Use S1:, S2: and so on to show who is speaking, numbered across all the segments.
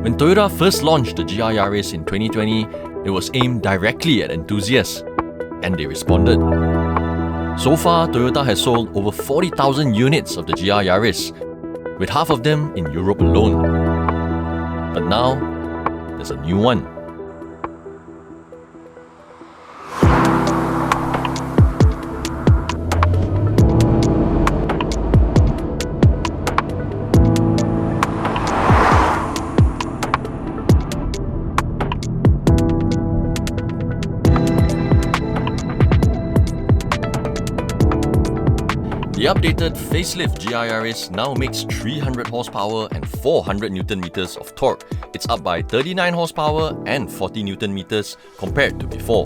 S1: When Toyota first launched the GR Yaris in 2020, it was aimed directly at enthusiasts, and they responded. So far, Toyota has sold over 40,000 units of the GR Yaris, with half of them in Europe alone. But now, there's a new one. The updated facelift GR Yaris now makes 300 horsepower and 400 Newton meters of torque. It's up by 39 horsepower and 40 Newton meters compared to before.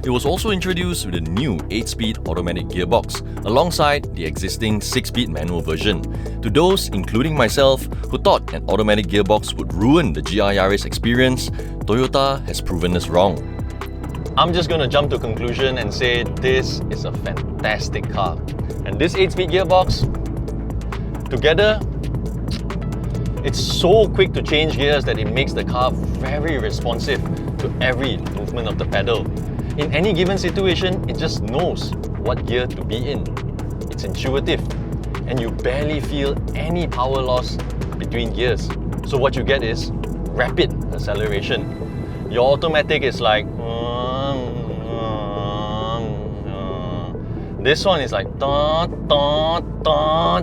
S1: It was also introduced with a new 8-speed automatic gearbox alongside the existing 6-speed manual version. To those, including myself, who thought an automatic gearbox would ruin the GR Yaris experience, Toyota has proven us wrong. I'm just going to jump to a conclusion and say this is a fantastic car. And this 8-speed gearbox, together, it's so quick to change gears that it makes the car very responsive to every movement of the pedal. In any given situation, it just knows what gear to be in. It's intuitive, and you barely feel any power loss between gears. So what you get is rapid acceleration. Your automatic is like this one is like dot, dot, dot.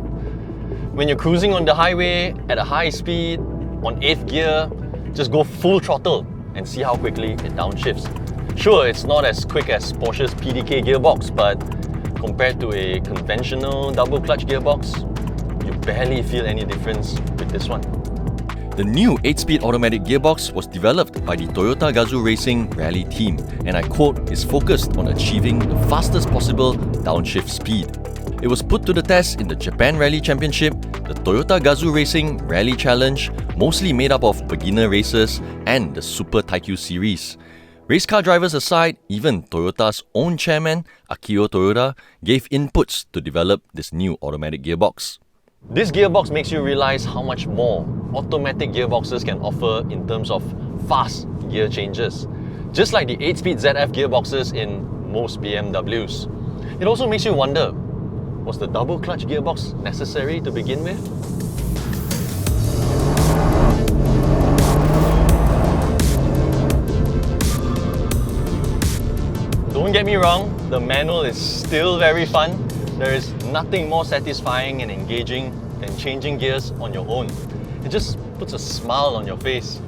S1: When you're cruising on the highway at a high speed on 8th gear, just go full throttle and see how quickly it downshifts. Sure, it's not as quick as Porsche's PDK gearbox, but compared to a conventional double clutch gearbox, you barely feel any difference with this one. The new 8-speed automatic gearbox was developed by the Toyota Gazoo Racing Rally team, and I quote, is focused on achieving the fastest possible downshift speed. It was put to the test in the Japan Rally Championship, the Toyota Gazoo Racing Rally Challenge, mostly made up of beginner racers, and the Super Taikyu series. Race car drivers aside, even Toyota's own chairman, Akio Toyoda, gave inputs to develop this new automatic gearbox. This gearbox makes you realize how much more automatic gearboxes can offer in terms of fast gear changes, just like the 8-speed ZF gearboxes in most BMWs. It also makes you wonder, was the double clutch gearbox necessary to begin with? Don't get me wrong, the manual is still very fun. There is nothing more satisfying and engaging than changing gears on your own. It just puts a smile on your face.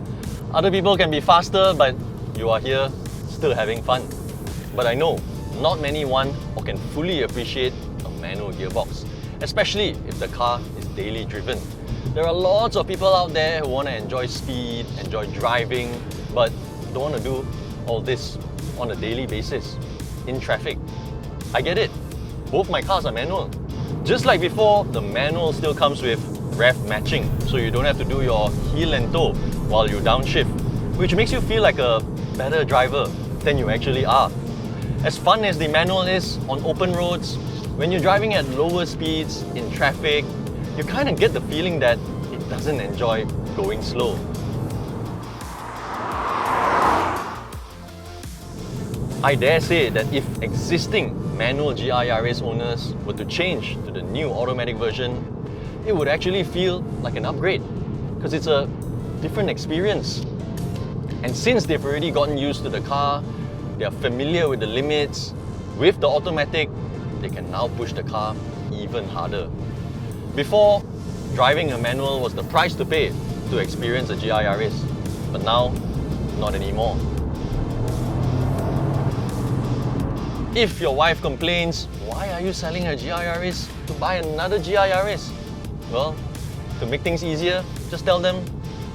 S1: Other people can be faster, but you are here still having fun. But I know not many want or can fully appreciate a manual gearbox, especially if the car is daily driven. There are lots of people out there who want to enjoy speed, enjoy driving, but don't want to do all this on a daily basis in traffic. I get it. Both my cars are manual. Just like before, the manual still comes with rev matching, so you don't have to do your heel and toe while you downshift, which makes you feel like a better driver than you actually are. As fun as the manual is on open roads, when you're driving at lower speeds in traffic, you kind of get the feeling that it doesn't enjoy going slow. I dare say that if existing manual GR Yaris owners were to change to the new automatic version, it would actually feel like an upgrade, because it's a different experience. And since they've already gotten used to the car, they are familiar with the limits, with the automatic, they can now push the car even harder. Before, driving a manual was the price to pay to experience a GR Yaris, but now, not anymore. If your wife complains, why are you selling a GR Yaris to buy another GR Yaris? Well, to make things easier, just tell them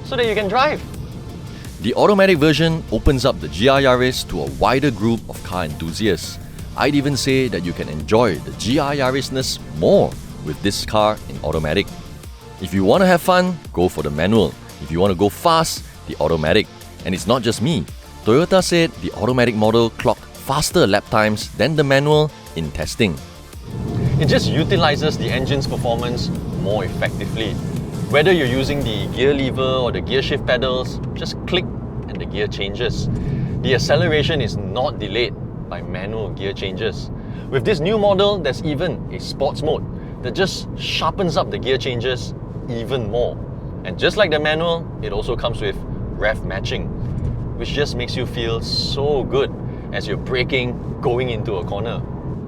S1: so that you can drive. The automatic version opens up the GR Yaris to a wider group of car enthusiasts. I'd even say that you can enjoy the GR Yarisness more with this car in automatic. If you want to have fun, go for the manual. If you want to go fast, the automatic. And it's not just me. Toyota said the automatic model clocked faster lap times than the manual in testing. It just utilizes the engine's performance more effectively. Whether you're using the gear lever or the gear shift pedals, just click and the gear changes. The acceleration is not delayed by manual gear changes. With this new model, there's even a sports mode that just sharpens up the gear changes even more. And just like the manual, it also comes with rev matching, which just makes you feel so good as you're braking going into a corner.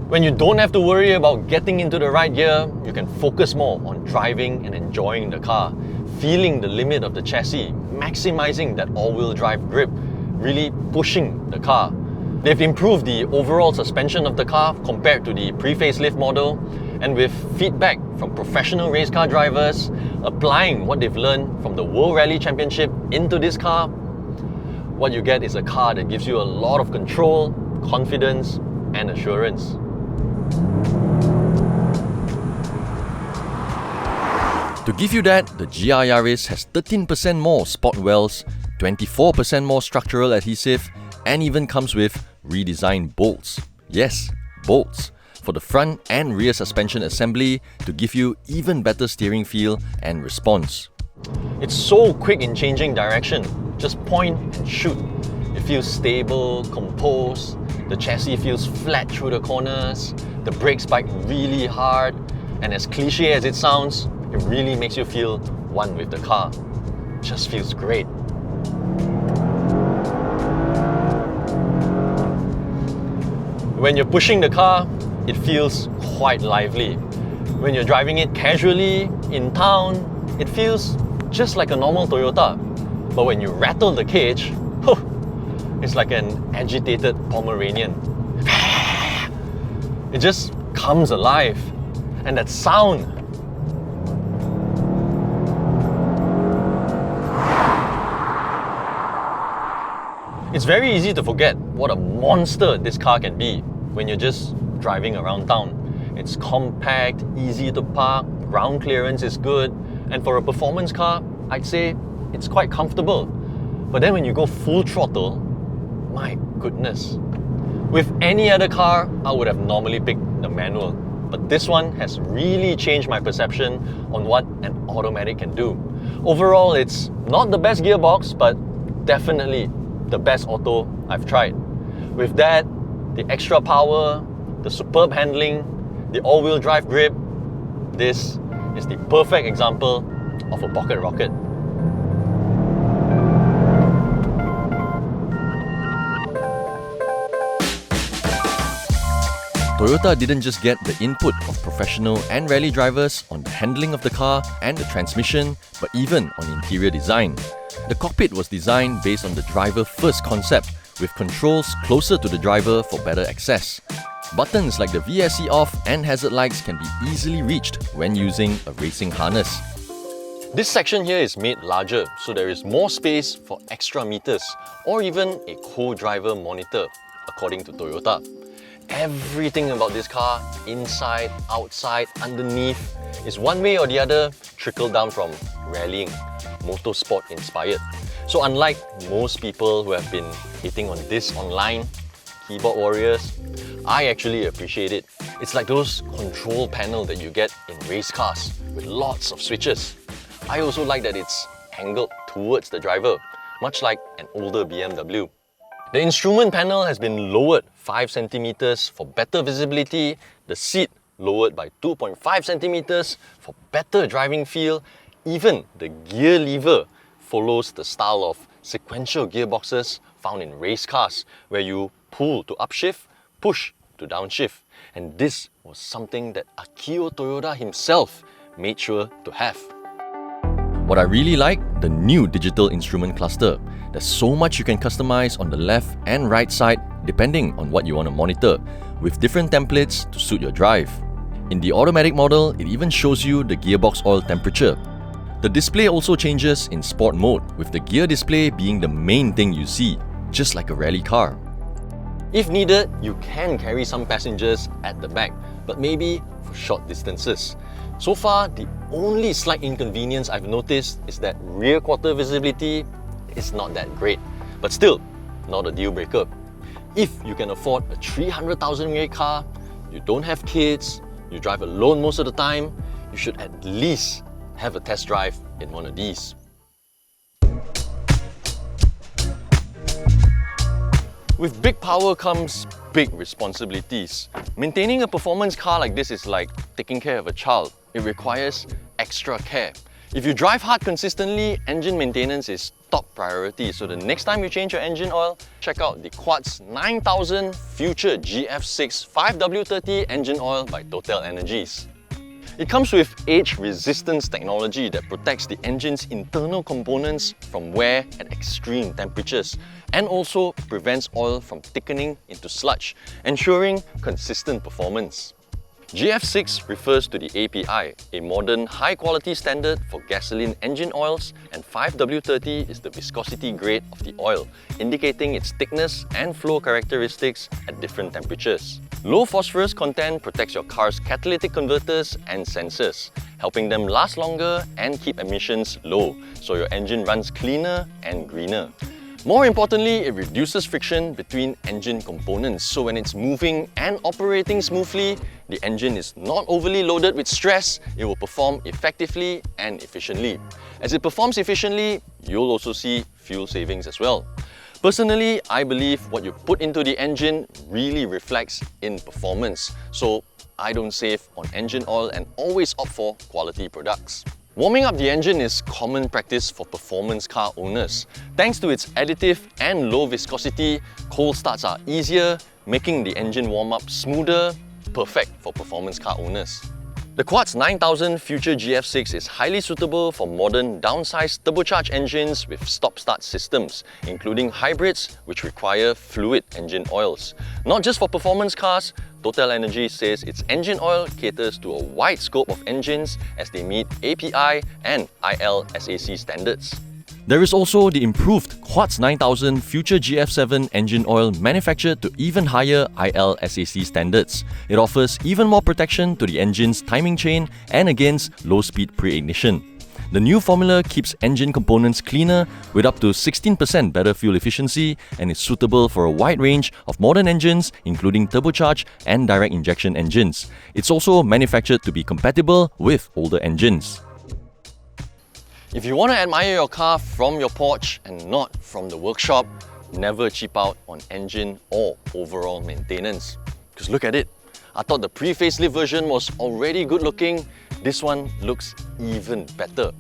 S1: When you don't have to worry about getting into the right gear, you can focus more on driving and enjoying the car, feeling the limit of the chassis, maximizing that all-wheel drive grip, really pushing the car. They've improved the overall suspension of the car compared to the pre-facelift model, and with feedback from professional race car drivers, applying what they've learned from the World Rally Championship into this car, what you get is a car that gives you a lot of control, confidence, and assurance. To give you that, the GR Yaris has 13% more spot wells, 24% more structural adhesive, and even comes with redesigned bolts. Yes, bolts for the front and rear suspension assembly to give you even better steering feel and response. It's so quick in changing direction. Just point and shoot. It feels stable, composed, the chassis feels flat through the corners, the brakes bite really hard, and as cliche as it sounds, it really makes you feel one with the car. Just feels great. When you're pushing the car, it feels quite lively. When you're driving it casually, in town, it feels just like a normal Toyota. But when you rattle the cage, it's like an agitated Pomeranian. It just comes alive. And that sound, it's very easy to forget what a monster this car can be when you're just driving around town. It's compact, easy to park, ground clearance is good, and for a performance car, I'd say it's quite comfortable. But then when you go full throttle, my goodness. With any other car, I would have normally picked the manual. But this one has really changed my perception on what an automatic can do. Overall, it's not the best gearbox, but definitely the best auto I've tried. With that, the extra power, the superb handling, the all-wheel drive grip, this is the perfect example of a pocket rocket. Toyota didn't just get the input of professional and rally drivers on the handling of the car and the transmission, but even on interior design. The cockpit was designed based on the driver-first concept, with controls closer to the driver for better access. Buttons like the VSC off and hazard lights can be easily reached when using a racing harness. This section here is made larger, so there is more space for extra meters or even a co-driver monitor, according to Toyota. Everything about this car, inside, outside, underneath, is one way or the other trickled down from rallying, motorsport inspired. So unlike most people who have been hating on this online, keyboard warriors, I actually appreciate it. It's like those control panel that you get in race cars with lots of switches. I also like that it's angled towards the driver, much like an older BMW. The instrument panel has been lowered 5 cm for better visibility, the seat lowered by 2.5 cm for better driving feel. Even the gear lever follows the style of sequential gearboxes found in race cars, where you pull to upshift, push to downshift. And this was something that Akio Toyoda himself made sure to have. What I really like, the new digital instrument cluster. There's so much you can customize on the left and right side depending on what you want to monitor, with different templates to suit your drive. In the automatic model, it even shows you the gearbox oil temperature. The display also changes in sport mode, with the gear display being the main thing you see, just like a rally car. If needed, you can carry some passengers at the back, but maybe for short distances. So far, the only slight inconvenience I've noticed is that rear quarter visibility is not that great, but still not a deal breaker. If you can afford a 300,000 ringgit car, you don't have kids, you drive alone most of the time, you should at least have a test drive in one of these. With big power comes big responsibilities. Maintaining a performance car like this is like taking care of a child. It requires extra care. If you drive hard consistently, engine maintenance is top priority. So the next time you change your engine oil, check out the Quartz 9000 Future GF6 5W30 engine oil by TotalEnergies. It comes with age-resistance technology that protects the engine's internal components from wear at extreme temperatures and also prevents oil from thickening into sludge, ensuring consistent performance. GF6 refers to the API, a modern high-quality standard for gasoline engine oils, and 5W30 is the viscosity grade of the oil, indicating its thickness and flow characteristics at different temperatures. Low phosphorus content protects your car's catalytic converters and sensors, helping them last longer and keep emissions low, so your engine runs cleaner and greener. More importantly, it reduces friction between engine components, so when it's moving and operating smoothly, the engine is not overly loaded with stress, it will perform effectively and efficiently. As it performs efficiently, you'll also see fuel savings as well. Personally, I believe what you put into the engine really reflects in performance, so I don't save on engine oil and always opt for quality products. Warming up the engine is common practice for performance car owners. Thanks to its additive and low viscosity, cold starts are easier, making the engine warm-up smoother, perfect for performance car owners. The Quartz 9000 Future GF6 is highly suitable for modern downsized turbocharged engines with stop-start systems, including hybrids which require fluid engine oils. Not just for performance cars, TotalEnergies says its engine oil caters to a wide scope of engines as they meet API and ILSAC standards. There is also the improved Quartz 9000 Future GF7 engine oil manufactured to even higher ILSAC standards. It offers even more protection to the engine's timing chain and against low-speed pre-ignition. The new formula keeps engine components cleaner with up to 16% better fuel efficiency and is suitable for a wide range of modern engines, including turbocharged and direct injection engines. It's also manufactured to be compatible with older engines. If you want to admire your car from your porch and not from the workshop, never cheap out on engine or overall maintenance. Because look at it, I thought the pre-facelift version was already good looking. This one looks even better.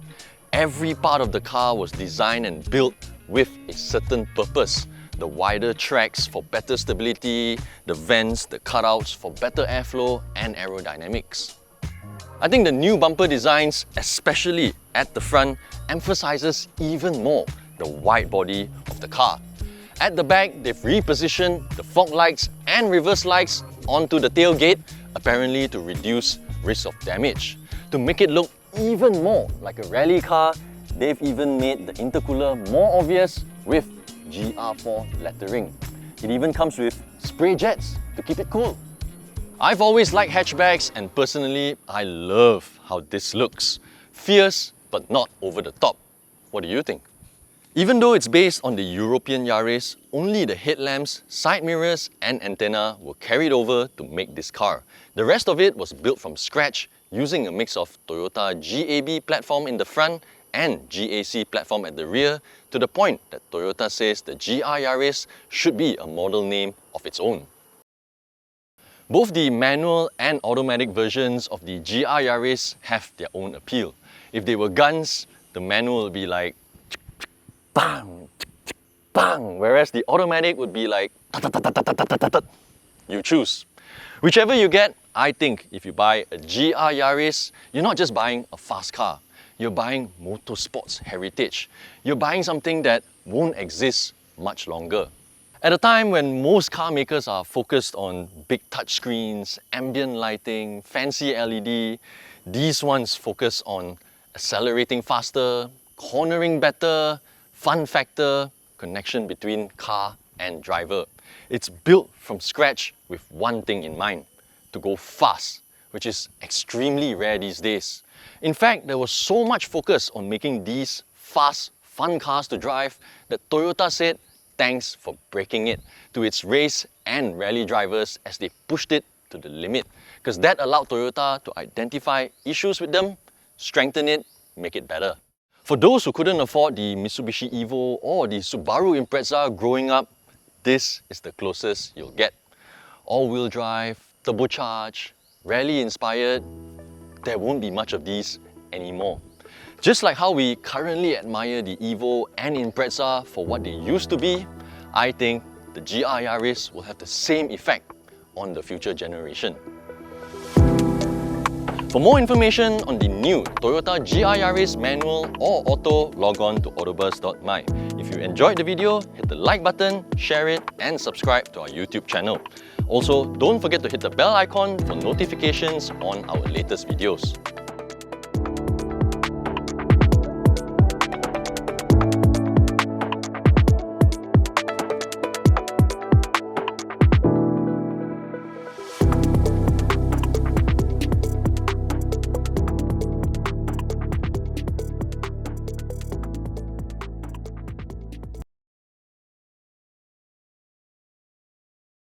S1: Every part of the car was designed and built with a certain purpose. The wider tracks for better stability, the vents, the cutouts for better airflow and aerodynamics. I think the new bumper designs, especially at the front, emphasizes even more the wide body of the car. At the back, they've repositioned the fog lights and reverse lights onto the tailgate, apparently to reduce risk of damage. To make it look even more like a rally car, they've even made the intercooler more obvious with GR4 lettering. It even comes with spray jets to keep it cool. I've always liked hatchbacks and personally, I love how this looks. Fierce, but not over the top. What do you think? Even though it's based on the European Yaris, only the headlamps, side mirrors and antenna were carried over to make this car. The rest of it was built from scratch using a mix of Toyota GAB platform in the front and GAC platform at the rear, to the point that Toyota says the GR Yaris should be a model name of its own. Both the manual and automatic versions of the GR Yaris have their own appeal. If they were guns, the manual would be like bang, bang, whereas the automatic would be like you choose. Whichever you get, I think if you buy a GR Yaris, you're not just buying a fast car, you're buying motorsports heritage. You're buying something that won't exist much longer. At a time when most car makers are focused on big touchscreens, ambient lighting, fancy LED, these ones focus on accelerating faster, cornering better, fun factor, connection between car and driver. It's built from scratch with one thing in mind: to go fast, which is extremely rare these days. In fact, there was so much focus on making these fast, fun cars to drive that Toyota said thanks for breaking it to its race and rally drivers as they pushed it to the limit, because that allowed Toyota to identify issues with them, strengthen it make it better. For those who couldn't afford the Mitsubishi Evo or the Subaru Impreza growing up, this is the closest you'll get. All-wheel drive, turbocharged, rally-inspired, there won't be much of these anymore. Just like how we currently admire the Evo and Impreza for what they used to be, I think the GR Yaris will have the same effect on the future generation. For more information on the new Toyota GR Yaris manual or auto, log on to AutoBuzz.my. If you enjoyed the video, hit the like button, share it, and subscribe to our YouTube channel. Also, don't forget to hit the bell icon for notifications on our latest videos.